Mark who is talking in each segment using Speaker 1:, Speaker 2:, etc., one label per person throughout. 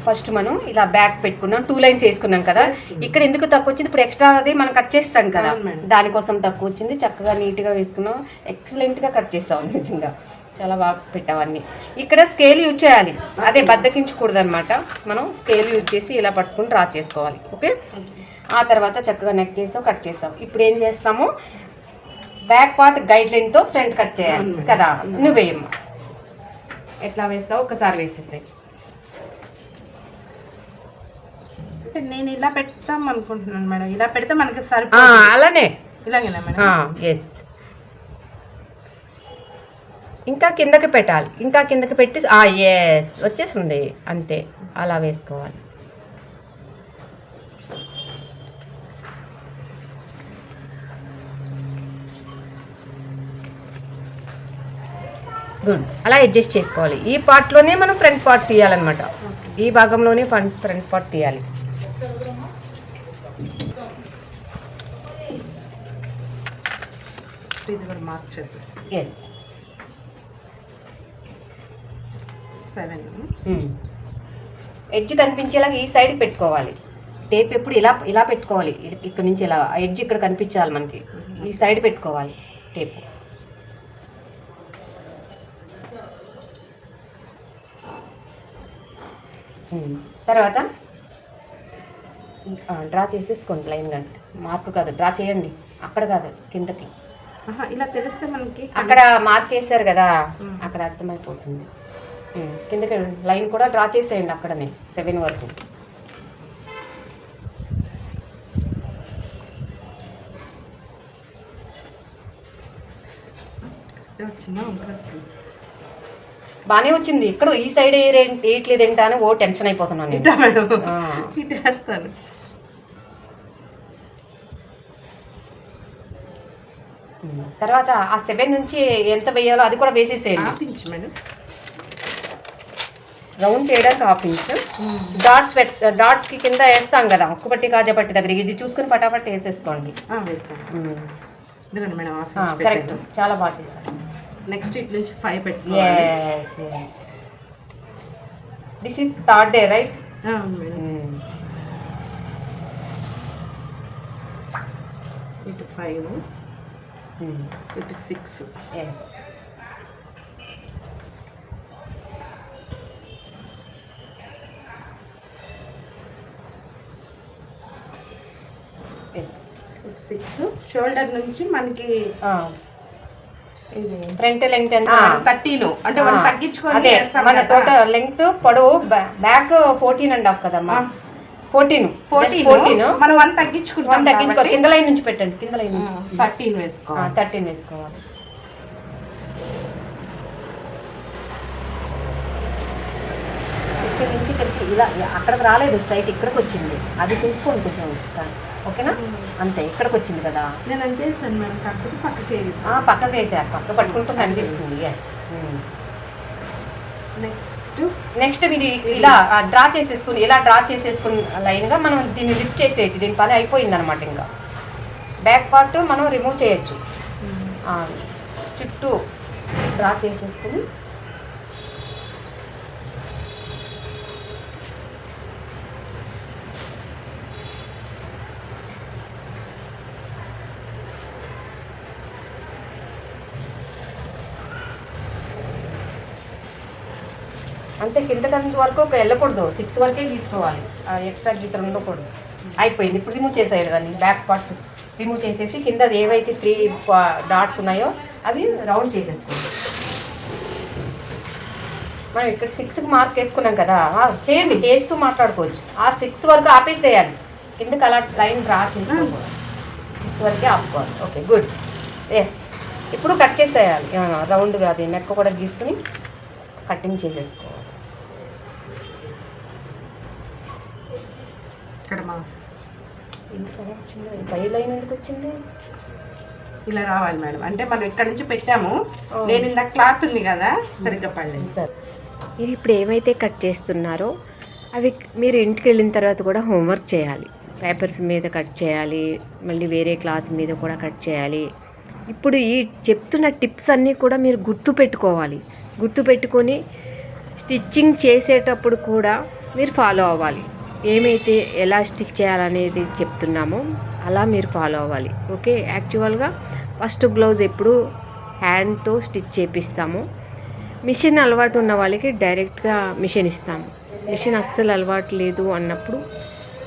Speaker 1: First మనం ఇలా back పెట్టుకున్నాం, 2 లైన్స్ వేసుకున్నాం కదా. ఇక్కడ ఎందుకు తక్కువ వచ్చింది, ఇప్పుడు ఎక్స్ట్రా అది మనం కట్ చేస్తాం కదా, దానికోసం తక్కువ వచ్చింది. చక్కగా నీట్గా వేసుకున్నాం, ఎక్సలెంట్గా కట్ చేస్తాం. నిజంగా చాలా బాగా పెట్టావన్నీ. ఇక్కడ స్కేల్ యూజ్ చేయాలి, అదే బద్దకించకూడదు అనమాట. మనం స్కేల్ యూజ్ చేసి ఇలా పట్టుకుని డ్రా చేసుకోవాలి. ఓకే, ఆ తర్వాత చక్కగా నెక్ చేసావు, కట్ చేసావు. ఇప్పుడు ఏం చేస్తాము, బ్యాక్ పార్ట్ గైడ్ లైన్తో ఫ్రంట్ కట్ చేయాలి కదా. నువ్వేమో ఎట్లా వేస్తావు ఒకసారి వేసేసాయి.
Speaker 2: నేను ఇలా పెడతాం అనుకుంటున్నాను మేడం, ఇలా పెడితే మనకి సరి
Speaker 1: అలానే
Speaker 2: ఇలాగేనా మేడం?
Speaker 1: ఎస్, ఇంకా కిందకి పెట్టాలి, ఇంకా కిందకి పెట్టి ఎస్ వచ్చేస్తుంది, అంతే. అలా వేసుకోవాలి. గుడ్, అలా అడ్జస్ట్ చేసుకోవాలి. ఈ పార్ట్లోనే మనం ఫ్రంట్ పార్ట్ తీయాలన్నమాట, ఈ భాగంలోనే ఫ్రంట్ పార్ట్ తీయాలి.
Speaker 2: ఇది కూడా మార్క్ చేసేసి
Speaker 1: ఎస్
Speaker 2: 7
Speaker 1: ఎడ్జ్ కనిపించేలాగా ఈ సైడ్ పెట్టుకోవాలి. టేప్ ఎప్పుడు ఇలా ఇలా పెట్టుకోవాలి, ఇక్కడ నుంచి ఇలా ఎడ్జ్ ఇక్కడ కనిపించాలి మనకి, ఈ సైడ్ పెట్టుకోవాలి టేప్. తర్వాత డ్రా చేసేసుకోండి లైన్గా, మార్క్ కాదు డ్రా చేయండి, అక్కడ కాదు కిందకి.
Speaker 2: ఇలా తెలిస్తే మనకి
Speaker 1: అక్కడ మార్క్ వేసారు కదా, అక్కడ అర్థమైపోతుంది. కిందకి లైన్ కూడా డ్రా చేసేయండి అక్కడనే 7 వరకు. బాగానే వచ్చింది. ఇక్కడ ఈ సైడ్ వేయట్లేదు ఏంటా అని టెన్షన్ అయిపోతున్నాను నేను. తర్వాత ఆ 7 నుంచి ఎంత వేయాలో అది కూడా వేసేసేయండి. రౌండ్ చేయడానికి 1/2 ఇంచ్. డాట్స్కి కింద వేస్తాం కదా, ఒక్కపట్టి కాజపట్టి దగ్గర, ఇది చూసుకుని పటాపట్టి వేసేసుకోండి. కరెక్ట్, చాలా బాగా చేశారు.
Speaker 2: నెక్స్ట్ ఇట్ నుంచి 5 పెట్టి.
Speaker 1: This is 3rd day right?
Speaker 2: ఇటు 5, ఇటు 6.
Speaker 1: Yes, yes
Speaker 2: 6. షోల్డర్ నుంచి మనకి
Speaker 1: ఫ్రంట్ లెంగ్త్ ఎంత?
Speaker 2: 13. అంటే మనం తగ్గించుకొని
Speaker 1: మన టోటల్ లెంగ్త్ పొడవు బ్యాక్ 14.5 కదమ్మా. 14
Speaker 2: మనం 1 తగ్గించుకుంటాం.
Speaker 1: కింద లైన్ నుంచి పెట్టండి, కింద లైన్ నుంచి
Speaker 2: 13 వేసుకోవాలి.
Speaker 1: 13 వేసుకోవాలి. ఇక్కడ నుంచి ఇక్కడికి ఇలా అక్కడికి రాలేదు, స్ట్రైట్ ఇక్కడికి వచ్చింది. అది చూసుకోండి కొంచెం, ఓకేనా? అంతే, ఇక్కడికి వచ్చింది కదా.
Speaker 2: నేను అంతే చేశాను మేడం, కాకపోతే
Speaker 1: పక్కకు వేసారు, పక్క పట్టుకుంటుంది అనిపిస్తుంది. ఎస్, నెక్స్ట్ ఇది ఇలా డ్రా చేసేసుకుని, ఇలా డ్రా చేసేసుకుని లైన్గా మనం దీన్ని లిఫ్ట్ చేసేయచ్చు. దీని పని అయిపోయింది అనమాట. ఇంకా బ్యాక్ పార్ట్ మనం రిమూవ్ చేయొచ్చు. చుట్టూ డ్రా చేసేసుకుని అంతే. కిందకంత వరకు వెళ్ళకూడదు, 6 వరకే తీసుకోవాలి, ఎక్స్ట్రా గీతలు ఉండకూడదు. అయిపోయింది. ఇప్పుడు రిమూవ్ చేసేయాలి దాన్ని, బ్యాక్ పార్ట్స్ రిమూవ్ చేసేసి కింద ఏవైతే 3 డాట్స్ ఉన్నాయో అవి రౌండ్ చేసేసుకోండి. మనం ఇక్కడ 6కి మార్క్ వేసుకున్నాం కదా, చేయండి, చేస్తూ మాట్లాడుకోవచ్చు. ఆ 6 వరకు ఆపేసేయాలి, కిందకి అలా లైన్ డ్రా చేసుకోకూడదు, 6 వరకే ఆపుకోవాలి. Okay, good. ఎస్, ఇప్పుడు కట్ చేసేయాలి రౌండ్గా, అది నెక్ కూడా గీసుకుని కటింగ్ చేసేసుకోవాలి. ఎందుకు అలా వచ్చింది, పై లైన్ ఎందుకు వచ్చింది?
Speaker 2: ఇలా రావాలి మేడం. అంటే మనం ఇక్కడ నుంచి పెట్టాము, నేను ఇందాక క్లాత్ ఉంది కదా, సరిగ్గా పడలేదు
Speaker 1: సార్. మీరు ఇప్పుడు ఏమైతే కట్ చేస్తున్నారో అవి మీరు ఇంటికి వెళ్ళిన తర్వాత కూడా హోంవర్క్ చేయాలి. పేపర్స్ మీద కట్ చేయాలి, మళ్ళీ వేరే క్లాత్ మీద కూడా కట్ చేయాలి. ఇప్పుడు ఈ చెప్తున్న టిప్స్ అన్నీ కూడా మీరు గుర్తుపెట్టుకోవాలి. గుర్తుపెట్టుకొని స్టిచ్చింగ్ చేసేటప్పుడు కూడా
Speaker 3: మీరు ఫాలో అవ్వాలి. ఏమైతే ఎలా స్టిక్ చేయాలనేది చెప్తున్నామో అలా మీరు ఫాలో అవ్వాలి. ఓకే, యాక్చువల్గా ఫస్ట్ బ్లౌజ్ ఎప్పుడు హ్యాండ్తో స్టిచ్ చేపిస్తాము. మిషన్ అలవాటు ఉన్న వాళ్ళకి డైరెక్ట్గా మిషన్ ఇస్తాము. మిషన్ అస్సలు అలవాటు లేదు అన్నప్పుడు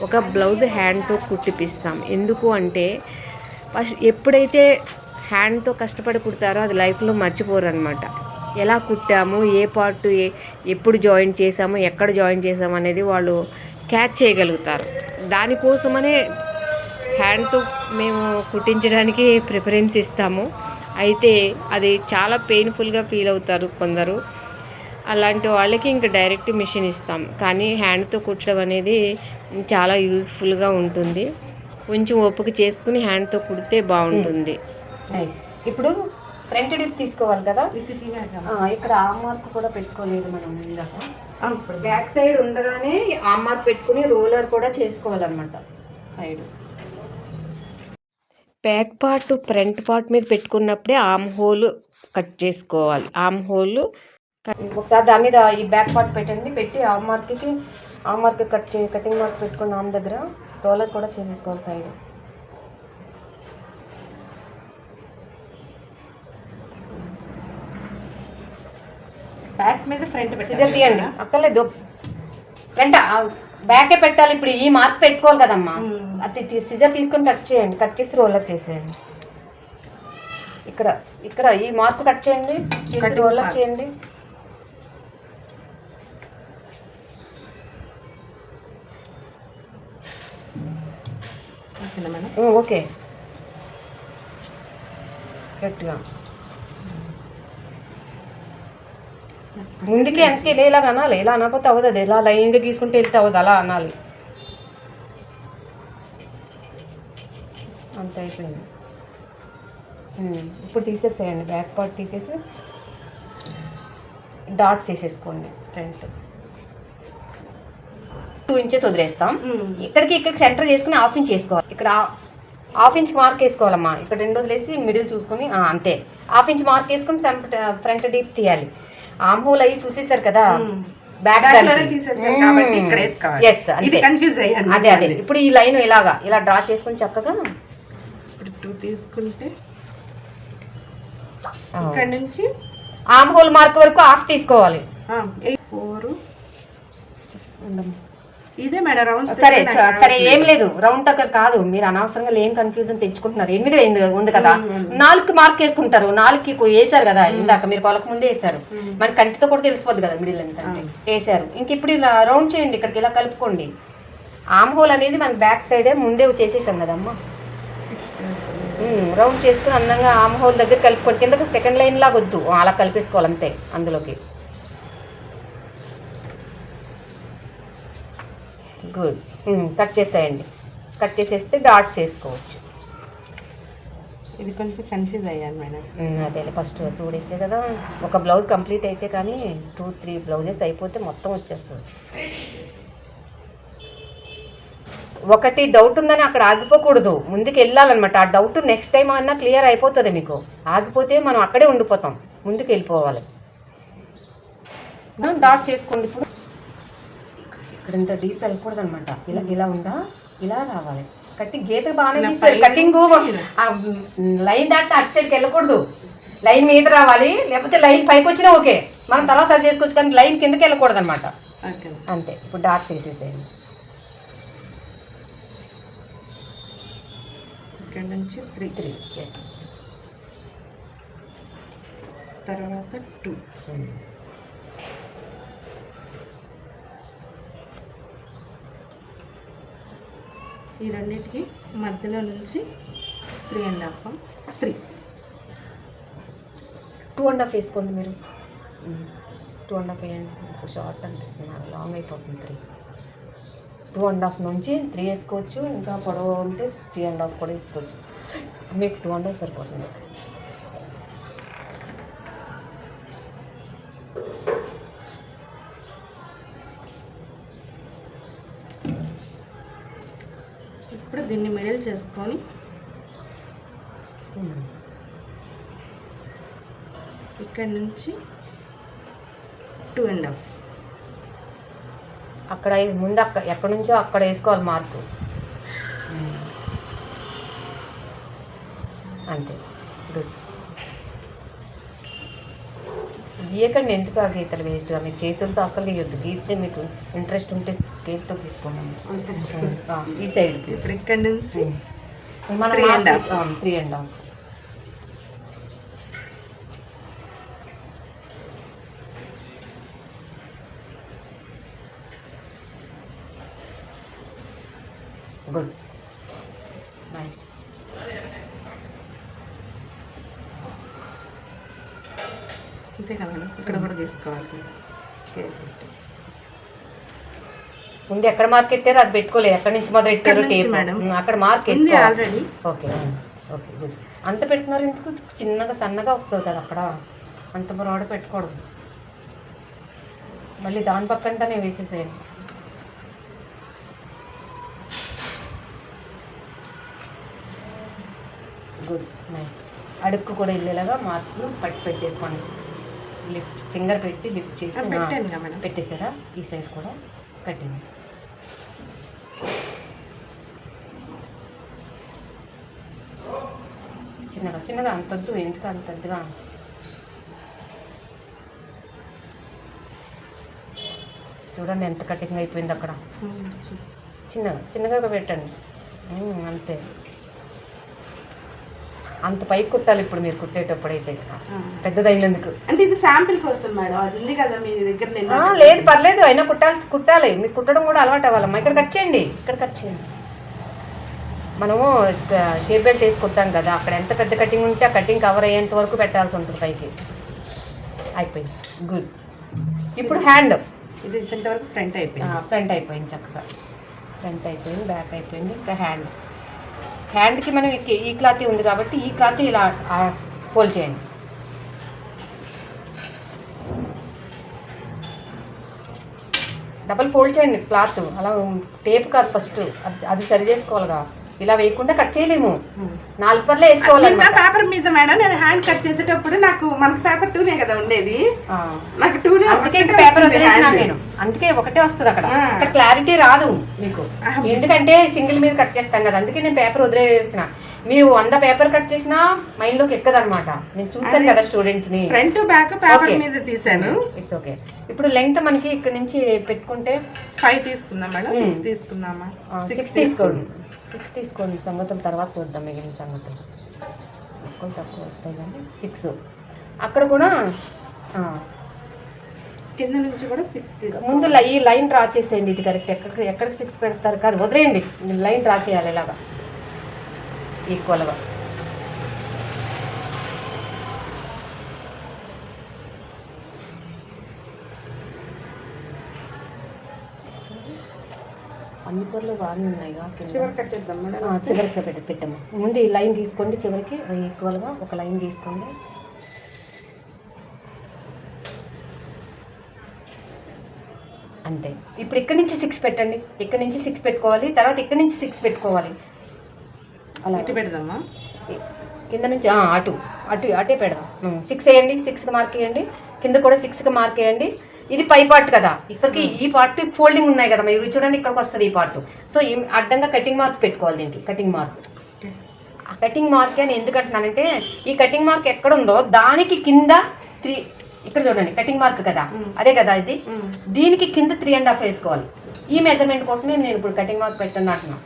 Speaker 3: ఒక బ్లౌజ్ హ్యాండ్తో కుట్టిపిస్తాం. ఎందుకు అంటే ఫస్ట్ ఎప్పుడైతే హ్యాండ్తో కష్టపడి కుడతారో అది లైఫ్లో మర్చిపోరు అనమాట. ఎలా కుట్టాము, ఏ పార్ట్ ఎప్పుడు జాయిన్ చేసాము, ఎక్కడ జాయిన్ చేసాము అనేది వాళ్ళు క్యాచ్ చేయగలుగుతారు. దానికోసమనే హ్యాండ్తో మేము కుట్టించడానికి ప్రిఫరెన్స్ ఇస్తాము. అయితే అది చాలా పెయిన్ఫుల్గా ఫీల్ అవుతారు కొందరు. అలాంటి వాళ్ళకి ఇంకా డైరెక్ట్ మిషన్ ఇస్తాం. కానీ హ్యాండ్తో కుట్టడం అనేది చాలా యూజ్ఫుల్గా ఉంటుంది. కొంచెం ఓపిక చేసుకుని హ్యాండ్తో కుడితే బాగుంటుంది.
Speaker 1: నైస్. ఇప్పుడు ఫ్రంట్ డిప్ తీసుకోవాలి కదా, ఇక్కడ ఆమ్ మార్క్ కూడా పెట్టుకోలేదు మనం ఇందాక. ఇప్పుడు బ్యాక్ సైడ్ ఉండగానే ఆమ్ మార్క్ పెట్టుకుని రోలర్ కూడా చేసుకోవాలన్నమాట. Side
Speaker 3: back part front part మీద పెట్టుకున్నప్పుడే ఆమ్ హోల్ కట్ చేసుకోవాలి. ఆమ్ హోల్
Speaker 1: ఒకసారి దాని మీద ఈ బ్యాక్ పార్ట్ పెట్టండి. పెట్టి ఆమ్ మార్క్ కటింగ్ మార్క్ పెట్టుకుని ఆమ్ దగ్గర రోలర్ కూడా చేసేసుకోవాలి సైడ్.
Speaker 2: బ్యాక్ మీద ఫ్రంట్
Speaker 1: సిజర్ తీయండి, అక్కర్లేదు. ఫ్రంట్ బ్యాకే పెట్టాలి. ఇప్పుడు ఈ మార్క్ పెట్టుకోవాలి కదమ్మా, అది సిజర్ తీసుకొని కట్ చేయండి. కట్ చేసి రోలర్ చేసేయండి. ఇక్కడ ఈ మార్క్ కట్ చేయండి, రోలర్ చేయండి. ఓకే, గట్టిగా ముందుకి వెనక్కి ఇలాగ అనాలి. ఇలా అనకపోతే అవుతుంది. ఇలా లైన్గా గీసుకుంటే వెళ్తే అవుతుంది. అలా అనాలి. అంత అయిపోయింది. ఇప్పుడు తీసేసేయండి. బ్యాక్ పార్ట్ తీసేసి డాట్స్ వేసేసుకోండి. ఫ్రంట్ 2 ఇంచెస్ వదిలేస్తాం. ఇక్కడికి సెంటర్ చేసుకుని హాఫ్ ఇంచ్ వేసుకోవాలి. ఇక్కడ హాఫ్ ఇంచ్ మార్క్ వేసుకోవాలమ్మా. ఇక్కడ 2 వదిలేసి మిడిల్ చూసుకొని అంతే హాఫ్ ఇంచ్ మార్క్ వేసుకుని ఫ్రంట్ డీప్ తీయాలి. ఆమ్ హోల్ అయ్యి చూసేసారు కదా, బ్యాక్ అదే ఇప్పుడు ఈ లైన్ ఇలా డ్రా చేసుకుని చక్కగా
Speaker 2: ఇప్పుడు 2 తీసుకుంటే ఇక్కడ నుంచి
Speaker 1: ఆమ్ హోల్ మార్క్ వరకు హాఫ్ తీసుకోవాలి.
Speaker 2: 4 ఇదే మేడం రౌండ్.
Speaker 1: సరే ఏం లేదు, రౌండ్ టక్కర్ కాదు. మీరు అనవసరంగా లేని కన్ఫ్యూజన్ తెచ్చుకుంటున్నారు. 8 ఉంది కదా, 4కి మార్క్ వేసుకుంటారు. 4కి వేసారు కదా ఇందాక, మీరు కొలకు ముందే వేసారు. మన కంటితో కూడా తెలిసిపోద్ది కదా మిడిల్ ఎందుకంటే వేసారు. ఇంక ఇప్పుడు ఇలా రౌండ్ చేయండి. ఇక్కడికి ఇలా కలుపుకోండి. ఆమ్ హోల్ అనేది మన బ్యాక్ సైడే ముందే చేసేసాం కదమ్మా. రౌండ్ చేసుకుని అందంగా ఆమ్ హోల్ దగ్గర కలుపుకోండి. కిందకి సెకండ్ లైన్ లాగా వద్దు, అలా కలిపేసుకోవాలి అంతే. అందులోకి గుడ్. కట్ చేసేయండి. కట్ చేసేస్తే డాట్స్ వేసుకోవచ్చు.
Speaker 2: ఇది కొంచెం కన్ఫ్యూజ్ అయ్యాను మేడం.
Speaker 1: అదే ఫస్ట్ 2 డేసే కదా, ఒక బ్లౌజ్ కంప్లీట్ అయితే కానీ 2-3 బ్లౌజెస్ అయిపోతే మొత్తం వచ్చేస్తుంది. ఒకటి డౌట్ ఉందని అక్కడ ఆగిపోకూడదు, ముందుకు వెళ్ళాలన్నమాట. ఆ డౌట్ నెక్స్ట్ టైం అన్నా క్లియర్ అయిపోతుంది మీకు. ఆగిపోతే మనం అక్కడే ఉండిపోతాం, ముందుకు వెళ్ళిపోవాలి. డాట్స్ చేసుకోండి. ఇప్పుడు ఇక్కడ ఇంత డీప్ వెళ్ళకూడదు అనమాట. ఇలా ఉందా, ఇలా రావాలి. కట్టింగ్ గీత బాగానే తీస్తారు. కటింగ్ లైన్ దాటితే అటు సైడ్కి వెళ్ళకూడదు, లైన్ మీద రావాలి. లేకపోతే లైన్ పైకి వచ్చినా ఓకే, మనం తర్వాత సరి చేసుకోవచ్చు. కానీ లైన్ కిందకి వెళ్ళకూడదు అనమాట. అంతే. ఇప్పుడు డాట్స్ వేసేసేయండి.
Speaker 2: ఇక్కడ నుంచి 3
Speaker 1: ఎస్,
Speaker 2: తర్వాత 2. ఈ రెండింటికి మధ్యలో నుంచి 3.5 3
Speaker 1: 2.5 వేసుకోండి. మీరు 2.5 వేయండి. షార్ట్ అనిపిస్తుంది, లాంగ్ అయిపోతుంది. 2.5 నుంచి 3 వేసుకోవచ్చు. ఇంకా పొడవు ఉంటే 3.5 కూడా వేసుకోవచ్చు. మీకు 2.5 సరిపోతుంది.
Speaker 2: ఇప్పుడు దీన్ని మిడిల్ చేసుకొని ఇక్కడ నుంచి 2.5
Speaker 1: అక్కడ ముందు అక్కడ ఎక్కడి నుంచో అక్కడ వేసుకోవాలి మార్కు. అంతే, గుడ్. గీయకండి, ఎందుకు ఆ గీతలు వేస్ట్గా, మీరు చేతులతో అసలు గీయొద్దు. గీతే మీకు ఇంట్రెస్ట్ ఉంటే స్కేల్తో తీసుకోండి. ఈ సైడ్
Speaker 2: ఇప్పుడు ఇక్కడ నుంచి
Speaker 1: మనం 3.5. Good, nice.
Speaker 2: అంతే కదా మేడం, ఇక్కడ కూడా తీసుకోవాలి.
Speaker 1: ముందు ఎక్కడ మార్క్ పెట్టారో అది పెట్టుకోలేదు, ఎక్కడి నుంచి మొదలు పెట్టారో టేప్ అక్కడ మార్క్ వేసుకోవాలి
Speaker 2: ఆల్రెడీ.
Speaker 1: Okay okay, good. అంత పెడుతున్నారు ఎందుకు? చిన్నగా సన్నగా వస్తుంది కదా అక్కడ, అంత బ్రాడ్ పెట్టుకోవడం. మళ్ళీ దాని పక్కంటనే వేసేసేయండి. Good, nice. అడుక్కు కూడా వెళ్ళేలాగా మార్క్స్ పెట్టేసుకోండి. లిఫ్ట్ ఫింగర్ పెట్టి లిఫ్ట్ చేసి పెట్టేశారా? ఈ సైడ్ కూడా కట్టింది. చిన్నగా చిన్నగా, అంతద్దు, ఎందుకు అంతద్దుగా. చూడండి ఎంత కటింగ్ అయిపోయింది అక్కడ. చిన్నగా చిన్నగా పెట్టండి, అంతే. అంత పైకి కుట్టాలి ఇప్పుడు మీరు కుట్టేటప్పుడు అయితే, పెద్దదైనందుకు.
Speaker 2: అంటే ఇది శాంపిల్ కోసం మేడం, అది ఉంది కదా మీ దగ్గర.
Speaker 1: లేదు పర్లేదు, అయినా కుట్టాలి. మీకు కుట్టడం కూడా అలవాటు అవ్వాలమ్మా. ఇక్కడ కట్ చేయండి, ఇక్కడ కట్ చేయండి. మనము షేప్ బెల్ట్ వేసి కుట్టాం కదా, అక్కడ ఎంత పెద్ద కటింగ్ ఉంటే ఆ కటింగ్ కవర్ అయ్యేంత వరకు పెట్టాల్సి ఉంటుంది పైకి. అయిపోయింది, గుడ్. ఇప్పుడు హ్యాండ్.
Speaker 2: ఇది ఇంతవరకు ఫ్రంట్ అయిపోయింది.
Speaker 1: ఫ్రంట్ అయిపోయింది చక్కగా, ఫ్రంట్ అయిపోయింది, బ్యాక్ అయిపోయింది. ఇంకా హ్యాండ్కి మనం ఈ క్లాత్ ఉంది కాబట్టి ఈ క్లాత్ ఇలా ఫోల్డ్ చేయండి. డబల్ ఫోల్డ్ చేయండి క్లాత్. అలా టేప్ కాదు ఫస్ట్, అది సరి చేసుకోవాలిగా. ఇలా వేయకుండా కట్ చేయలేము, 4 పర్లే వేసుకోవాలి.
Speaker 2: పేపర్ మీద మేడం నేను హ్యాండ్ కట్ చేసేటప్పుడు మనకు పేపర్ 2నే కదా ఉండేది, నాకు 2నే.
Speaker 1: అందుకే పేపర్ వదిలేసినాను నేను, అందుకే ఒకటే వస్తుంది అక్కడ. ఇక్కడ క్లారిటీ రాదు మీకు, ఎందుకంటే సింగిల్ మీద కట్ చేస్తాం కదా, అందుకే నేను పేపర్ వదిలేసిన. మీరు 100 పేపర్ కట్ చేసినా మైండ్లోకి ఎక్కదనమాట. నేను చూస్తాను కదా స్టూడెంట్స్ని.
Speaker 2: ఫ్రంట్ బ్యాక్ పేపర్ మీద తీసాను.
Speaker 1: It's okay. ఇప్పుడు లెంగ్త్ మనకి ఇక్కడ నుంచి పెట్టుకుంటే
Speaker 2: 5 తీసుకుందాం మేడం, 6 తీసుకుందామా?
Speaker 1: 6 తీసుకోండి, 6 తీసుకోండి. సంగతులు తర్వాత చూద్దాం, మిగిలిన సంగతులు ఎక్కువ తక్కువ వస్తాయి కానీ 6. అక్కడ కూడా
Speaker 2: కింద నుంచి కూడా 6 తీసుకో.
Speaker 1: ముందు ఈ లైన్ డ్రా చేసేయండి. ఇది కరెక్ట్. ఎక్కడికి 6 పెడతారు కాదు, వదిలేయండి. లైన్ డ్రా చేయాలి ఇలాగా ఈక్వల్గా. అన్ని పొరలు బాగానే ఉన్నాయిగా.
Speaker 2: చివరికి కట్ చేద్దాం మేడం.
Speaker 1: చివరికి పెట్టాము. ముందు ఈ లైన్ తీసుకోండి, చివరికి ఈక్వల్గా ఒక లైన్ తీసుకోండి. అంతే. ఇప్పుడు ఇక్కడ నుంచి 6 పెట్టండి, ఇక్కడ నుంచి 6 పెట్టుకోవాలి, తర్వాత ఇక్కడ నుంచి 6 పెట్టుకోవాలి. అలా
Speaker 2: ఇటు పెడదామా?
Speaker 1: కింద నుంచి అటే పెడదాం. 6 వేయండి, 6కి మార్క్ వేయండి. కింద కూడా 6కి మార్క్ వేయండి. ఇది పై పార్ట్ కదా, ఇక్కడికి ఈ పార్ట్ ఫోల్డింగ్ ఉన్నాయి కదా, మీరు చూడండి ఇక్కడికి వస్తుంది ఈ పార్ట్. సో ఈ అడ్డంగా కటింగ్ మార్క్ పెట్టుకోవాలి దీనికి. కటింగ్ మార్క్, ఆ కటింగ్ మార్క్ అని ఎందుకంటున్నానంటే ఈ కటింగ్ మార్క్ ఎక్కడ ఉందో దానికి కింద 3, ఇక్కడ చూడండి కటింగ్ మార్క్ కదా, అదే కదా ఇది. దీనికి కింద 3.5 వేసుకోవాలి. ఈ మెజర్మెంట్ కోసమే నేను ఇప్పుడు కటింగ్ మార్క్ పెట్టండి అంటున్నాను.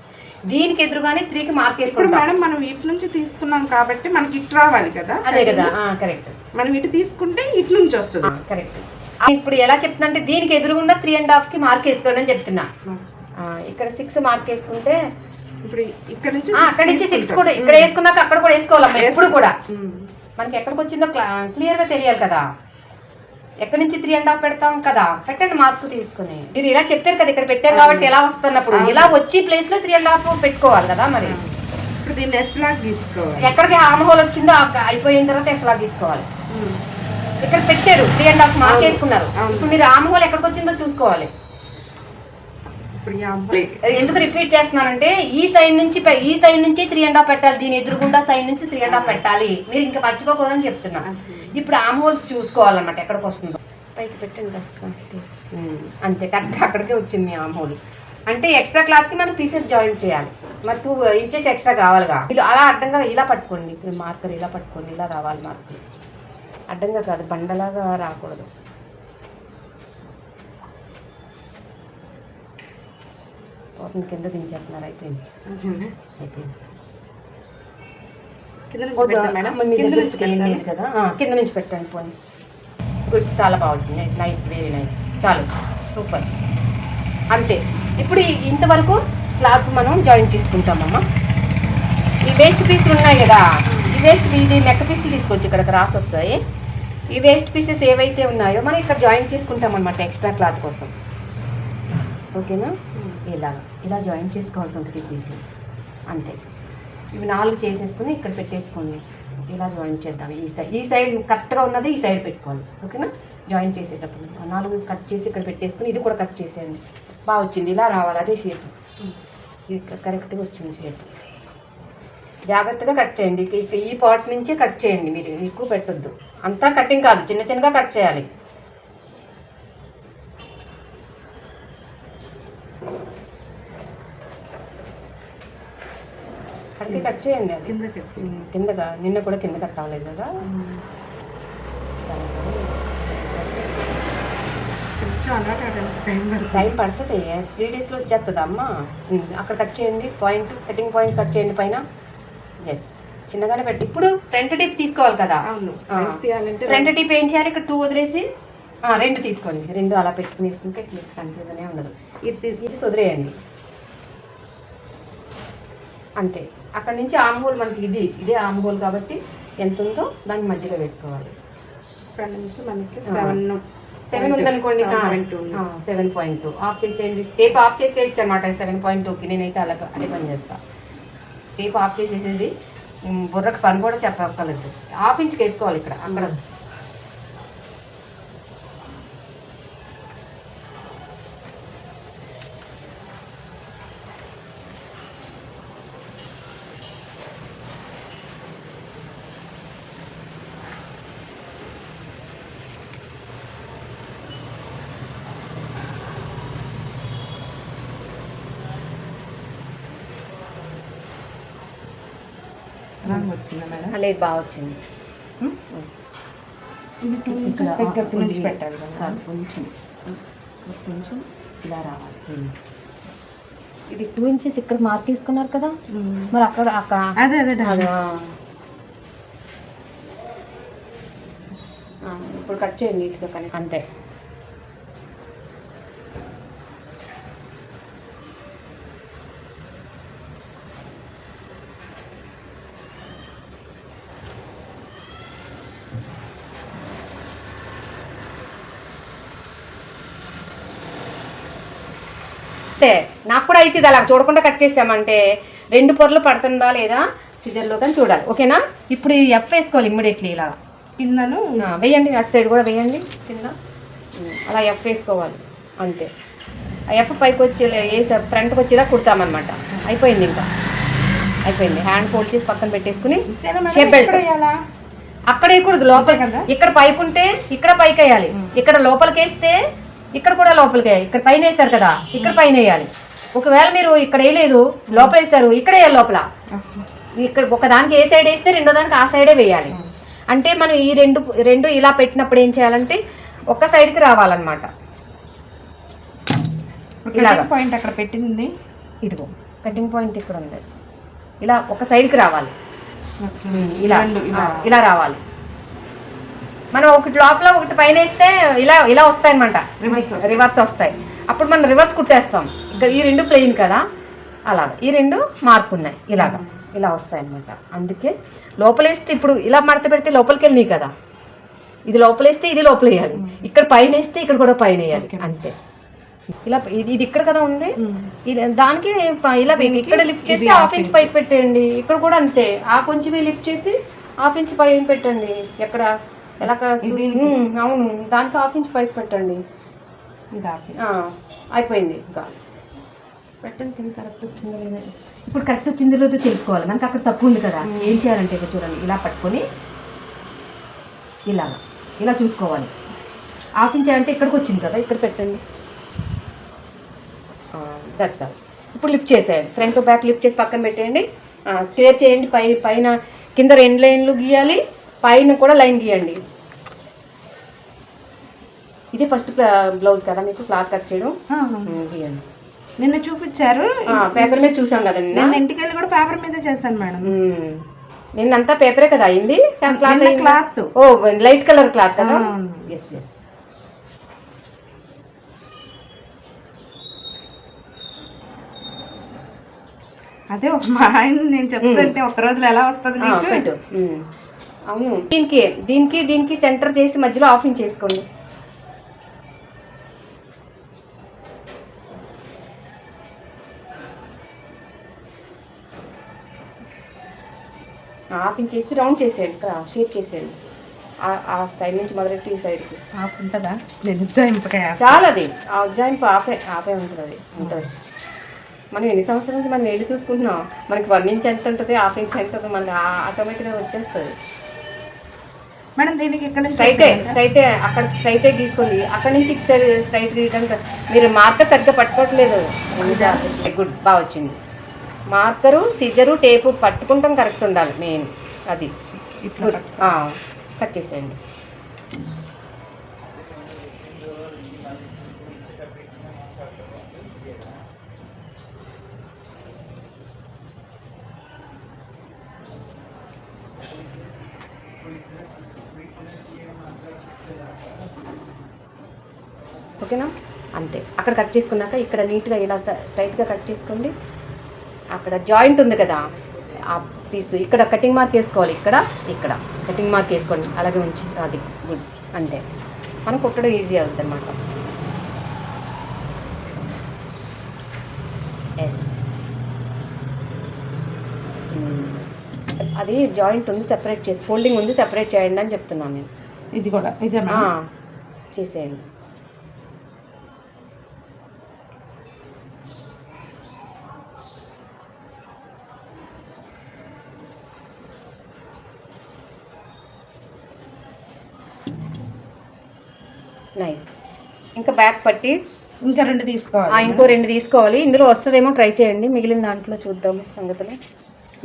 Speaker 1: దీనికి ఎదురుగానే 3కి మార్క్ వేసుకుంటాం.
Speaker 2: మేడం మనం ఇటు నుంచి తీసుకున్నాం కాబట్టి మనకి ఇటు రావాలి కదా.
Speaker 1: అదే కదా, కరెక్ట్.
Speaker 2: మనం ఇటు తీసుకుంటే ఇటు నుంచి వస్తుంది.
Speaker 1: కరెక్ట్. ఇప్పుడు ఎలా చెప్తున్నా అంటే దీనికి ఎదురుగుండా 3.5కి మార్క్ వేసుకోండి అని చెప్తున్నా. ఇక్కడ 6 మార్క్ వేసుకుంటే
Speaker 2: ఇప్పుడు ఇక్కడ నుంచి
Speaker 1: అక్కడ నుంచి 6 కూడా ఇక్కడ వేసుకున్నాక అక్కడ కూడా వేసుకోవాలమ్మా. ఎప్పుడు కూడా మనకి ఎక్కడికి వచ్చిందో క్లియర్గా తెలియాలి కదా. ఎక్కడి నుంచి 3.5 పెడతాం కదా, పెట్టండి మార్క్ తీసుకుని. మీరు ఇలా చెప్పారు కదా, ఇక్కడ పెట్టారు కాబట్టి ఎలా వస్తున్నప్పుడు ఇలా వచ్చి ప్లేస్ లో 3.5 పెట్టుకోవాలి కదా. మరి
Speaker 2: ఇప్పుడు దీన్ని ఎస్ లాగా తీసుకోవాలి.
Speaker 1: ఎక్కడికి ఆమ్ హోల్ వచ్చిందో అయిపోయిన తర్వాత ఎస్ లాగా తీసుకోవాలి. ఇక్కడ పెట్టారు 3.5 మార్క్ వేసుకున్నారు. ఇప్పుడు మీరు ఆమ్ హోల్ ఎక్కడికి వచ్చిందో చూసుకోవాలి. ఎందుకు రిపీట్ చేస్తున్నానంటే ఈ సైడ్ నుంచి 3.5 పెట్టాలి, దీని ఎదురుగుండా సైడ్ నుంచి 3.5 పెట్టాలి. మీరు ఇంకా మర్చిపోకూడదని చెప్తున్నా. ఇప్పుడు ఆమ్ హోల్ చూసుకోవాలన్నమాట ఎక్కడికి వస్తుందో. పైకి పెట్టండి. అంతే కరెక్ట్గా అక్కడికే వచ్చింది మీ ఆమ్హోల్. అంటే ఎక్స్ట్రా క్లాత్కి మనం పీసెస్ జాయిన్ చేయాలి. మరి 2 ఇంచెస్ ఎక్స్ట్రా కావాలిగా. ఇలా అలా అడ్డంగా ఇలా పట్టుకోండి. ఇప్పుడు మార్కర్ ఇలా పట్టుకోండి, ఇలా రావాలి మార్కర్. అడ్డంగా కాదు, బండలాగా రాకూడదు. కింద దించేస్తున్నారు. అయిపోయింది. కదా కింద నుంచి పెట్టండి పోనీ. గుడ్, చాలా బాగా వచ్చింది. Nice, very nice. చాలు, సూపర్. అంతే. ఇప్పుడు ఇంతవరకు క్లాత్ మనం జాయిన్ చేసుకుంటామమ్మా. ఈ వేస్ట్ పీసులు ఉన్నాయి కదా, ఇది నెక్క పీసులు తీసుకొచ్చి ఇక్కడ రాసి వస్తాయి. ఈ వేస్ట్ పీసెస్ ఏవైతే ఉన్నాయో మనం ఇక్కడ జాయిన్ చేసుకుంటాం అనమాట ఎక్స్ట్రా క్లాత్ కోసం. ఓకేనా? ఇలా జాయిన్ చేసుకోవాల్సి ఉంటుంది ఈ పీసులు. అంతే. ఇవి 4 చేసేసుకుని ఇక్కడ పెట్టేసుకోండి. ఇలా జాయిన్ చేద్దాం. ఈ సైడ్ కరెక్ట్గా ఉన్నది ఈ సైడ్ పెట్టుకోవాలి. ఓకేనా? జాయిన్ చేసేటప్పుడు 4 కట్ చేసి ఇక్కడ పెట్టేసుకుని ఇది కూడా కట్ చేసేయండి. బాగా వచ్చింది. ఇలా రావాలి, అదే షేప్. ఇది కరెక్ట్గా వచ్చింది షేప్. జాగ్రత్తగా కట్ చేయండి. ఈ పార్ట్ నుంచే కట్ చేయండి. మీరు ఎక్కువ పెట్టొద్దు. అంతా కటింగ్ కాదు, చిన్న చిన్నగా కట్ చేయాలి. కడితే కట్ చేయండి. అది కిందగా నిన్న కూడా కింద కట్ అవ్వలేదు కదా. టైం పడుతుంది. 3 డేస్లో వచ్చేస్తుంది అమ్మా. అక్కడ కట్ చేయండి. కటింగ్ పాయింట్ కట్ చేయండి పైన. ఎస్, చిన్నగానే పెట్టి. ఇప్పుడు ఫ్రంట్ టిప్ తీసుకోవాలి కదా. ఫ్రంట్ టిప్ ఏం చేయాలి? ఇక్కడ 2 వదిలేసి 2 తీసుకోండి. 2 అలా పెట్టుకుని వేసుకుంటే కన్ఫ్యూజన్ ఉండదు. ఇది తీసి వదిలేయండి. అంతే. అక్కడ నుంచి ఆమ్హోల్ మనకి ఇదే ఆమ్హోల్ కాబట్టి ఎంత ఉందో దాన్ని మధ్యలో వేసుకోవాలి.
Speaker 2: ఇక్కడ నుంచి మనకి
Speaker 1: 7 ఉందనుకోండి. 7.2 ఆఫ్ చేసేయండి. టేప్ ఆఫ్ చేసేయచ్చు అనమాట 7.2కి. నేనైతే అదే పని చేస్తాను. Tape of చేసేసేది. బుర్రకు పని కూడా చెప్పక్కర్లేదు. 1/2 ఇంచ్కి వేసుకోవాలి ఇక్కడ. అక్కడ లేదు, బాగా వచ్చింది.
Speaker 2: ఇది 2 ఇంచెస్ దగ్గర నుంచి పెట్టాలి
Speaker 1: కాదు, కొంచెం ఇలా రావాలి. ఇది 2 ఇంచెస్ ఇక్కడ మార్క్ తీసుకున్నారు కదా, మరి అక్కడ
Speaker 2: అదే
Speaker 1: ఇప్పుడు కట్ చేయండి నీట్గా. కానీ అంతే. నాకు కూడా అయితే ఇది అలా చూడకుండా కట్ చేసామంటే 2 పొరలు పడుతుందా లేదా సిజర్లో కానీ చూడాలి. ఓకేనా? ఇప్పుడు ఈ ఎఫ్ వేసుకోవాలి ఇమ్మీడియట్లీ. ఇలా
Speaker 2: కిందను
Speaker 1: వేయండి, అటు సైడ్ కూడా వేయండి కింద. అలా ఎఫ్ వేసుకోవాలి. అంతే. ఆ ఎఫ్ పైకి వచ్చి ఫ్రంట్కి వచ్చేలా కుడతామన్నమాట. అయిపోయింది. ఇంకా అయిపోయింది. హ్యాండ్ ఫోల్డ్ చేసి పక్కన పెట్టేసుకుని షేప్ బెల్ట్ అక్కడ వేయకూడదు. లోపల ఇక్కడ పైపు ఉంటే ఇక్కడ పైకి వేయాలి. ఇక్కడ లోపలికి వేస్తే ఇక్కడ కూడా లోపలికి వేయాలి. ఇక్కడ పైన వేసారు కదా, ఇక్కడ పైన వేయాలి. ఒకవేళ మీరు ఇక్కడ వేయలేదు, లోపల వేస్తారు, ఇక్కడ వేయాలి. లోపల ఇక్కడ ఒకదానికి ఏ సైడ్ వేస్తే రెండో దానికి ఆ సైడే వేయాలి. అంటే మనం ఈ రెండు ఇలా పెట్టినప్పుడు ఏం చేయాలంటే ఒక్క సైడ్కి రావాలన్నమాట.
Speaker 2: ఇలాగా పాయింట్ అక్కడ పెట్టింది.
Speaker 1: ఇదిగో కటింగ్ పాయింట్ ఇక్కడ ఉంది. ఇలా ఒక సైడ్కి రావాలి. ఇలా రావాలి. మనం ఒకటి లోపల ఒకటి పైన వేస్తే ఇలా వస్తాయి అనమాట. రివర్స్ వస్తాయి. అప్పుడు మనం రివర్స్ కుట్టేస్తాం. ఇక్కడ ఈ 2 ప్లెయిన్ కదా, అలాగా ఈ 2 మార్పు ఉన్నాయి. ఇలా వస్తాయి అనమాట. అందుకే లోపలేస్తే ఇప్పుడు ఇలా మడత పెడితే లోపలికి వెళ్ళినాయి కదా, ఇది లోపలేస్తే ఇది లోపల వేయాలి. ఇక్కడ పైన వేస్తే ఇక్కడ కూడా పైన వేయాలి. అంతే. ఇలా ఇది ఇక్కడ కదా ఉంది, దానికి ఇలా ఇక్కడ లిఫ్ట్ చేసి 1/2 ఇంచ్ పైకి పెట్టేయండి. ఇక్కడ కూడా అంతే. కొంచెం లిఫ్ట్ చేసి 1/2 ఇంచ్ పైన పెట్టండి. ఎక్కడ ఎలా అవును, దానికి 1/2 ఇంచ్ పైకి పెట్టండి.
Speaker 2: ఇది
Speaker 1: అయిపోయింది. ఇంకా పెట్టండి. కింద కరెక్ట్ వచ్చిందో లేదా. ఇప్పుడు కరెక్ట్ వచ్చిందో లేదో తెలుసుకోవాలి. మనకి అక్కడ తప్పు ఉంది కదా. ఏం చేయాలంటే ఇక్కడ చూడండి, ఇలా పట్టుకొని ఇలా చూసుకోవాలి. హాఫ్ ఇంచ్ అంటే ఇక్కడికి వచ్చింది కదా, ఇక్కడ పెట్టండి. That's all. ఇప్పుడు లిఫ్ట్ చేసేయాలి, ఫ్రంట్ టు బ్యాక్ లిఫ్ట్ చేసి పక్కన పెట్టేయండి. స్క్వేర్ చేయండి. పైన కింద 2 లైన్లు గీయాలి, పైన కూడా లైన్ గీయండి. ఇది ఫస్ట్ బ్లౌజ్ కదా మీకు క్లాత్ కట్ చేయడం. గీయండి.
Speaker 2: నిన్న చూపించారు,
Speaker 1: పేపర్ మీద చూసాం కదండి.
Speaker 2: నేను ఇంటికి వెళ్ళి కూడా పేపర్ మీద చేశాను మేడం.
Speaker 1: నిన్నంతా పేపరే కదా అయింది,
Speaker 2: క్లాత్
Speaker 1: ఓ లైట్ కలర్ క్లాత్ కదా. Yes yes.
Speaker 2: అదే మా ఆయన నేను చెప్తుంటే ఒక రోజులో ఎలా వస్తుంది
Speaker 1: పెట్టు. అవును, దీనికి దీనికి దీనికి సెంటర్ చేసి మధ్యలో హాఫ్ ఇంచ్ చేసుకోండి. హాఫ్ ఇంచ్ చేసి రౌండ్ చేసేయండి, ఇక్కడ షేప్ చేసేయండి. ఆ సైడ్ నుంచి మొదలెట్టి ఈ సైడ్కి
Speaker 2: హాఫ్ ఉంటుందా? నేను ఉజ్జాయింపకాయ
Speaker 1: చాలా, అది ఆ ఉజ్జాయింపు ఆపే ఉంటుంది. అది ఉంటుంది. మనం ఎన్ని సంవత్సరాల నుంచి మనం వెళ్ళి చూసుకుంటున్నాం, మనకి 1 ఇంచ్ ఎంత ఉంటుంది, హాఫ్ ఇంచ్ ఎంత ఉంటుంది, మనకి ఆటోమేటిక్గా వచ్చేస్తుంది.
Speaker 2: మేడం దీనికి ఇక్కడ
Speaker 1: స్ట్రైటే అక్కడ స్ట్రైటే గీసుకోండి. అక్కడ నుంచి ఇటు సైడ్ స్ట్రైట్ గీయడానికి మీరు మార్కర్ సరిగ్గా పట్టుకోవట్లేదు. గుడ్, బాగా వచ్చింది. మార్కరు, సిజరు, టేపు పట్టుకుంటాం కరెక్ట్ ఉండాలి, మెయిన్ అది.
Speaker 2: ఇట్లా
Speaker 1: కట్ చేసేయండి. ఓకేనా? అంతే. అక్కడ కట్ చేసుకున్నాక ఇక్కడ నీట్గా ఇలా స్ట్రైట్గా కట్ చేసుకోండి. అక్కడ జాయింట్ ఉంది కదా ఆ పీస్, ఇక్కడ కటింగ్ మార్క్ వేసుకోవాలి. ఇక్కడ కటింగ్ మార్క్ వేసుకోండి, అలాగే ఉంచి. అది గుడ్. అంతే, మనం కుట్టడం ఈజీ అవుతుంది అన్నమాట. ఎస్, అది జాయింట్ ఉంది, సెపరేట్ చేసి ఫోల్డింగ్ ఉంది, సెపరేట్ చేయండి అని చెప్తున్నాను నేను.
Speaker 2: ఇది కూడా ఇదే
Speaker 1: చేసేయండి. నైస్. ఇంకా బ్యాక్ పట్టి
Speaker 2: ఇంకా 2 తీసుకోవాలి.
Speaker 1: ఇంకో 2 తీసుకోవాలి. ఇందులో వస్తుందేమో ట్రై చేయండి, మిగిలిన దాంట్లో చూద్దాం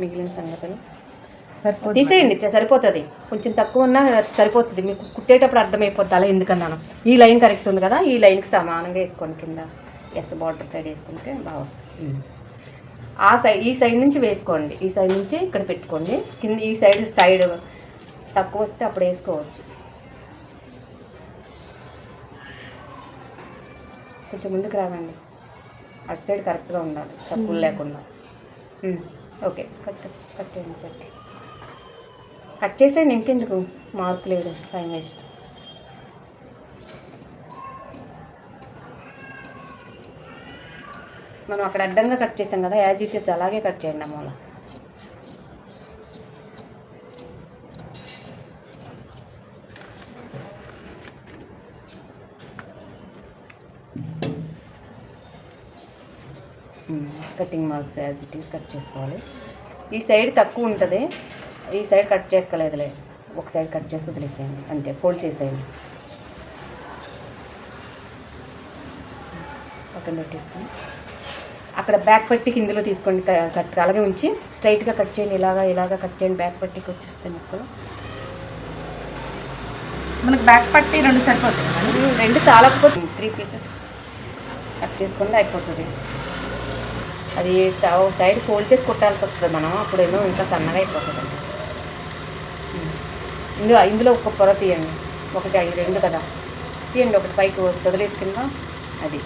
Speaker 1: మిగిలిన సంగతులు. తీసేయండి, సరిపోతుంది. కొంచెం తక్కువ ఉన్నా సరిపోతుంది, మీకు కుట్టేటప్పుడు అర్థమైపోద్ది. అలా ఎందుకన్నాను, ఈ లైన్ కరెక్ట్ ఉంది కదా, ఈ లైన్కి సమానంగా వేసుకోండి. కింద బార్డర్ సైడ్ వేసుకుంటే బాగా వస్తుంది. ఈ సైడ్ నుంచి వేసుకోండి, ఈ సైడ్ నుంచి ఇక్కడ పెట్టుకోండి. కింద ఈ సైడ్ తక్కువ వస్తే అప్పుడు వేసుకోవచ్చు. కొంచెం ముందుకు రావండి, అటు సైడ్ కరెక్ట్గా ఉండాలి, తక్కువ లేకుండా. ఓకే, కట్ చేసేయండి. ఇంకెందుకు మార్క్ లేదు, టైం వేస్ట్. మనం అక్కడ అడ్డంగా కట్ చేసాం కదా, యాజ్ ఇట్ ఇస్ అలాగే కట్ చేయండి అమ్మోలా. Cutting marks as it is cut చేసుకోవాలి. ఈ సైడ్ తక్కువ ఉంటుంది, ఈ సైడ్ కట్ చేయక్కలేదులే, ఒక సైడ్ కట్ చేసి వదిలేసేయండి అంతే. ఫోల్డ్ చేసేయండి, పక్కన పెట్టేసుకొని అక్కడ బ్యాక్ పట్టికి ఇందులో తీసుకోండి, కట్ అలాగే ఉంచి స్ట్రైట్గా కట్ చేయండి. ఇలాగా కట్ చేయండి, బ్యాక్ పట్టికి వచ్చేస్తాయి ముక్కలు.
Speaker 2: మనకు బ్యాక్ పట్టి 2 సరిపోతుంది.
Speaker 1: 2 చాలకపోతే 3 పీసెస్ కట్ చేసుకోండి, అయిపోతుంది. అది సైడ్ ఫోల్డ్ చేసి కుట్టాల్సి వస్తుంది మనం, అప్పుడేమో ఇంకా సన్నగా అయిపోతుంది. ఇందులో ఒక పొర తీయండి, 2 కదా తీయండి, ఒకటి పైకి వదిలేసి కింద. అది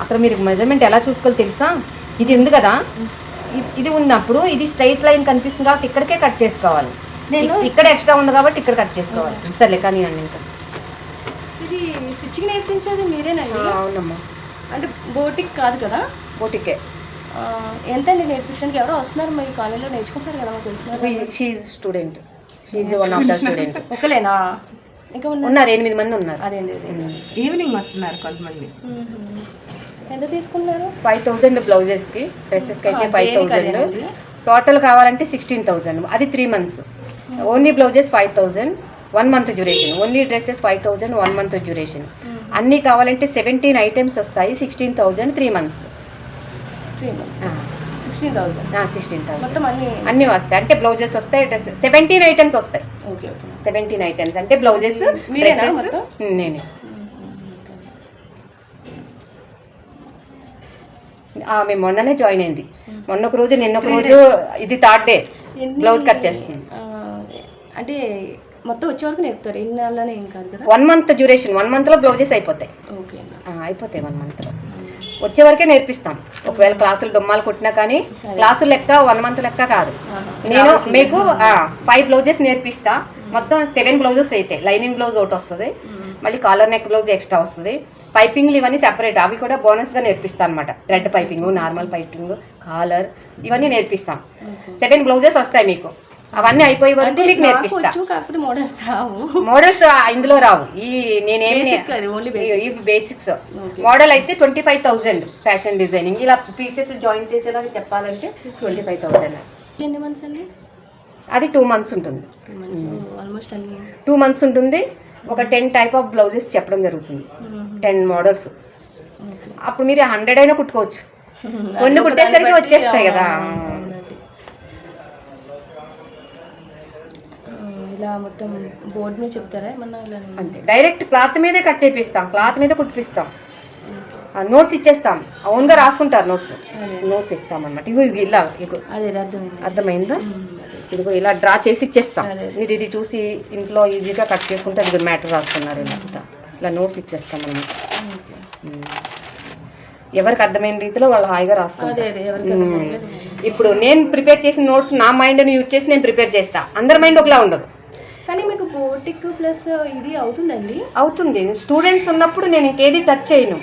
Speaker 1: అసలు మీరు మెజర్మెంట్ ఎలా చూసుకోవాలి తెలుసా? ఇది ఉంది కదా, ఇది ఉన్నప్పుడు ఇది స్ట్రైట్ లైన్ కనిపిస్తుంది కాబట్టి ఇక్కడికే కట్ చేసుకోవాలి. నేను ఇక్కడ ఎక్స్ట్రా ఉంది కాబట్టి ఇక్కడ కట్ చేసుకోవాలి. సర్లే కానీ అండి, ఇంకా
Speaker 4: ఇది స్టిచ్చింగ్ నేర్పించేది మీరేనండి?
Speaker 1: అవునమ్మా.
Speaker 4: అంటే బోటిక్ కాదు కదా?
Speaker 1: బోటికే.
Speaker 4: ఎంతండి నేర్పించడానికి? ఎవరో వస్తున్నారు మీ కాలేజీలో, నేర్చుకుంటారు కదా మాకు తెలిసిన.
Speaker 1: She is student, she is one of the student.
Speaker 4: ఒకలేనా? ఇంకా
Speaker 1: ఉన్నారు, 8 మంది ఉన్నారు.
Speaker 4: అదేండి,
Speaker 2: ఈవినింగ్ వస్తున్నారు కొంతమంది.
Speaker 4: ఎంత తీసుకున్నారు?
Speaker 1: 5000 బ్లౌజెస్కి, డ్రెస్సెస్కి అయితే 5000. టోటల్ కావాలంటే 16,000. అది 3 months. Only blouses 5000 1 month duration, only dresses 5000 1 month duration. అన్నీ కావాలంటే 17 ఐటమ్స్ వస్తాయి, 16000 3 months.
Speaker 4: 3 months 16,000
Speaker 1: 16,000
Speaker 4: మొత్తం
Speaker 1: అన్నీ వస్తాయి. అంటే బ్లౌజెస్ వస్తాయి, డ్రెస్సెస్ 17 ఐటమ్స్ వస్తాయి.
Speaker 4: ఓకే ఓకే
Speaker 1: 17 ఐటమ్స్ అంటే బ్లౌజెస్,
Speaker 4: మీరేనా
Speaker 1: డ్రెస్సెస్
Speaker 4: మొత్తం?
Speaker 1: నేనే. మేము మొన్ననే జాయిన్ అయింది. మొన్న ఒక రోజు నిన్న ఒక రోజు, ఇది 3rd డే బ్లౌజ్ కట్ చేస్తుంది.
Speaker 4: అంటే మొత్తం వచ్చే వరకు నేర్పుతారు, ఎన్ని నెలలోనే ఏం కాదు కదా?
Speaker 1: 1 month డ్యూరేషన్, 1 monthలో బ్లౌజెస్ అయిపోతాయి.
Speaker 4: ఓకే
Speaker 1: అయిపోతాయి 1 monthలో. వచ్చే వరకే నేర్పిస్తాం. ఒకవేళ క్లాసులు దొమ్మాలు కొట్టినా కానీ క్లాసులు లెక్క 1 month లెక్క కాదు. నేను మీకు 5 బ్లౌజెస్ నేర్పిస్తా. మొత్తం 7 బ్లౌజెస్ అయితే లైనింగ్ బ్లౌజ్ ఒకటి వస్తుంది, మళ్ళీ కాలర్ నెక్ బ్లౌజ్ ఎక్స్ట్రా వస్తుంది. పైపింగ్లు ఇవన్నీ సెపరేట్, అవి కూడా బోనస్గా నేర్పిస్తాను అనమాట. Thread piping, normal piping, collar ఇవన్నీ నేర్పిస్తాం. 7 బ్లౌజెస్ వస్తాయి మీకు. అవన్నీ అయిపోయే వరకు మీకు నేర్పిస్తా.
Speaker 4: కాకపోతే మోడల్స్ రావు,
Speaker 1: మోడల్స్ ఇందులో రావు. నేనేమి బేసిక్స్. మోడల్ అయితే 25,000 ఫ్యాషన్ డిజైనింగ్. ఇలా పీసెస్ జాయిన్ చేసేలాగా చెప్పాలంటే 25,000.
Speaker 4: ఎన్ని మంత్స్ అండి?
Speaker 1: అది 2 months ఉంటుంది.
Speaker 4: ఆల్మోస్ట్ అన్ని
Speaker 1: 2 months ఉంటుంది. ఒక 10 టైప్ ఆఫ్ బ్లౌజెస్ చెప్పడం జరుగుతుంది, 10 మోడల్స్. అప్పుడు మీరు 100 అయినా కుట్టుకోవచ్చు. కొన్ని కుట్టేసరికి వచ్చేస్తాయి కదా.
Speaker 4: ఇలా మొత్తం బోర్డు మీద చెప్తారా ఏమన్నా? ఇలా
Speaker 1: అంతే, డైరెక్ట్ క్లాత్ మీదే కట్టేపిస్తాం, క్లాత్ మీద కుట్టిపిస్తాం. నోట్స్ ఇచ్చేస్తాం, ఓన్గా రాసుకుంటారు. నోట్స్ ఇస్తాం అన్నమాట. ఇగో ఇలా
Speaker 4: అదే అర్థమైంది.
Speaker 1: అర్థమైందా? ఇదిగో ఇలా డ్రా చేసి ఇచ్చేస్తాం. మీరు ఇది చూసి ఇంట్లో ఈజీగా కట్ చేసుకుంటే అది మ్యాటర్ రాసుకున్నారు. ఇలా నోట్స్ ఇచ్చేస్తాం అన్నమాట. ఎవరికి అర్థమైన రీతిలో వాళ్ళు హాయిగా రాసుకుంటారు. ఇప్పుడు నేను ప్రిపేర్ చేసిన నోట్స్ నా మైండ్ని యూజ్ చేసి నేను ప్రిపేర్ చేస్తా. అందరి మైండ్ ఒకలా ఉండదు.
Speaker 4: కానీ మీకు బోటిక్ ప్లస్ ఇది అవుతుందండి?
Speaker 1: అవుతుంది. స్టూడెంట్స్ ఉన్నప్పుడు నేను ఇంకేది టచ్ చేయను.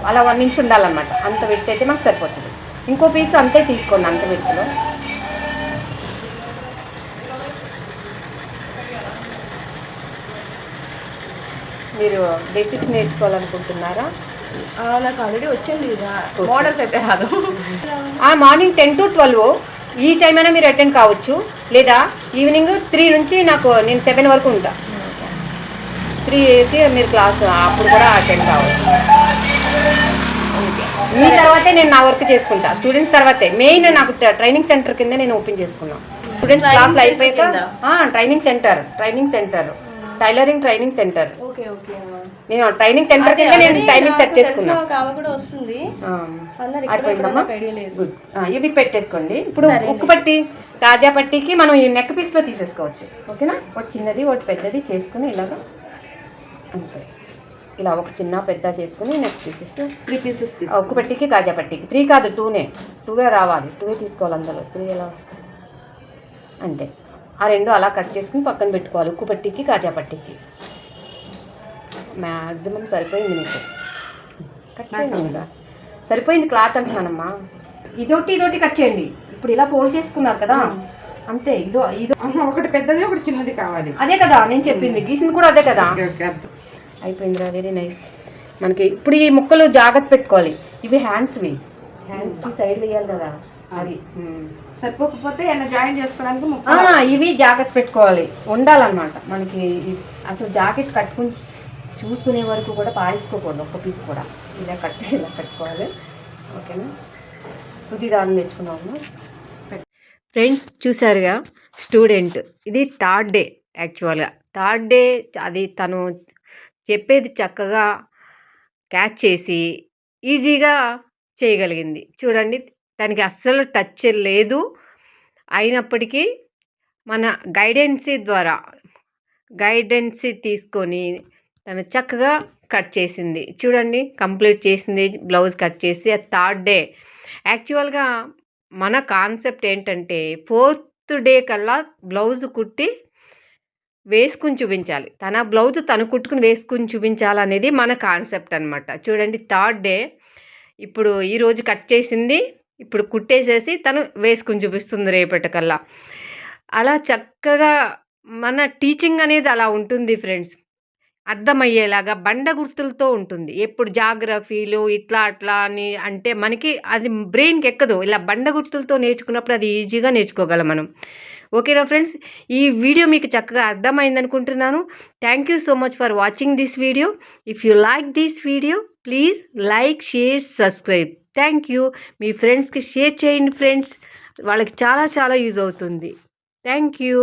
Speaker 1: అలా 1 inch ఉండాలన్నమాట. అంత విడ్త్ అయితే మాకు సరిపోతుంది. ఇంకో పీస్ అంతే తీసుకోండి, అంత విడ్త్లో. మీరు బేసిక్స్ నేర్చుకోవాలనుకుంటున్నారా?
Speaker 4: నాకు ఆల్రెడీ వచ్చింది, మోడల్స్ అయితే రాదు.
Speaker 1: మార్నింగ్ 10 to 12 ఈ టైం అయినా మీరు అటెండ్ కావచ్చు. లేదా ఈవినింగ్ 3 నుంచి నేను 7 వరకు ఉంటా. 3కి మీరు క్లాస్ అప్పుడు కూడా అటెండ్ కావచ్చు. మీ తర్వాతే నేను నా వర్క్ చేసుకుంటా. స్టూడెంట్స్ తర్వాతే. మెయిన్ నాకు ట్రైనింగ్ సెంటర్ కింద నేను ఓపెన్ చేసుకున్నాను. స్టూడెంట్స్ క్లాసులు అయిపోయాక training centre tailoring training centre. నేను ట్రైనింగ్ సెంటర్ కింద నేను టైమింగ్ సెట్ చేసుకున్నాను. అయిపోయిందమ్మా. ఇవి పెట్టేసుకోండి. ఇప్పుడు ఉక్కు పట్టి, తాజా పట్టికి మనం ఈ నెక్ పీస్లో తీసేసుకోవచ్చు. ఓకేనా? ఒకటి చిన్నది ఒకటి పెద్దది చేసుకుని ఇలాగా అంతే. ఇలా ఒక చిన్న పెద్ద చేసుకుని నెక్ పీసెస్
Speaker 2: 3 pieces
Speaker 1: ఉక్కు పట్టికి కాజా పట్టికి 3 కాదు 2 రావాలి. 2 తీసుకోవాలి. అందులో 3 ఎలా వస్తాయి? అంతే. ఆ 2 అలా కట్ చేసుకుని పక్కన పెట్టుకోవాలి. ఉక్కు పట్టికి కాజా పట్టికి మ్యాక్సిమం సరిపోయింది. మీకు కట్ చేయండి కదా, సరిపోయింది క్లాత్ అంటున్నానమ్మా. ఇదొకటి కట్ చేయండి. ఇప్పుడు ఇలా ఫోల్డ్ చేసుకున్నారు కదా, అంతే. ఇదో
Speaker 2: ఒకటి పెద్దది ఒకటి చిన్నది కావాలి.
Speaker 1: అదే కదా నేను చెప్పింది, గీసింది కూడా అదే కదా. అయిపోయిందిరా, వెరీ నైస్. మనకి ఇప్పుడు ఈ ముక్కలు జాగ్రత్త పెట్టుకోవాలి. ఇవి హ్యాండ్స్కి సైడ్ వేయాలి కదా, అవి
Speaker 2: సరిపోకపోతే ఏమైనా జాయిన్ చేసుకోవడానికి
Speaker 1: ఇవి జాగ్రత్త పెట్టుకోవాలి, ఉండాలన్నమాట. మనకి అసలు జాకెట్ కట్టుకుని చూసుకునే వరకు కూడా పాడేసుకోకూడదు. ఒక్క పీస్ కూడా ఇలా కట్టుకోవాలి. ఓకేనా? సుది దాన్ని తెచ్చుకున్నాము.
Speaker 3: ఫ్రెండ్స్ చూసారుగా, స్టూడెంట్ ఇది 3rd డే. యాక్చువల్గా 3rd డే అది తను చెప్పేది చక్కగా క్యాచ్ చేసి ఈజీగా చేయగలిగింది. చూడండి, తనకి అస్సలు టచ్ లేదు. అయినప్పటికీ మన గైడెన్సీ తీసుకొని తను చక్కగా కట్ చేసింది. చూడండి, కంప్లీట్ చేసింది. బ్లౌజ్ కట్ చేసి 3rd డే. యాక్చువల్గా మన కాన్సెప్ట్ ఏంటంటే 4th డే కల్లా బ్లౌజ్ కుట్టి వేసుకుని చూపించాలి. తన బ్లౌజ్ తను కుట్టుకుని వేసుకుని చూపించాలనేది మన కాన్సెప్ట్ అనమాట. చూడండి, 3rd డే. ఇప్పుడు ఈరోజు కట్ చేసింది, ఇప్పుడు కుట్టేసేసి తను వేసుకుని చూపిస్తుంది రేపటికల్లా. అలా చక్కగా మన టీచింగ్ అనేది అలా ఉంటుంది ఫ్రెండ్స్. అర్థమయ్యేలాగా బండ గుర్తులతో ఉంటుంది. ఎప్పుడు జాగ్రఫీలు ఇట్లా అట్లా అని అంటే మనకి అది బ్రెయిన్కి ఎక్కదు. ఇలా బండ గుర్తులతో నేర్చుకున్నప్పుడు అది ఈజీగా నేర్చుకోగలం మనం. ఓకేనా ఫ్రెండ్స్, ఈ వీడియో మీకు చక్కగా అర్థమైంది అనుకుంటున్నాను. Thank you so much for watching this video. If you like this video please like, share, subscribe. Thank you. మీ ఫ్రెండ్స్కి షేర్ చేయండి ఫ్రెండ్స్, వాళ్ళకి చాలా చాలా యూజ్ అవుతుంది. Thank you.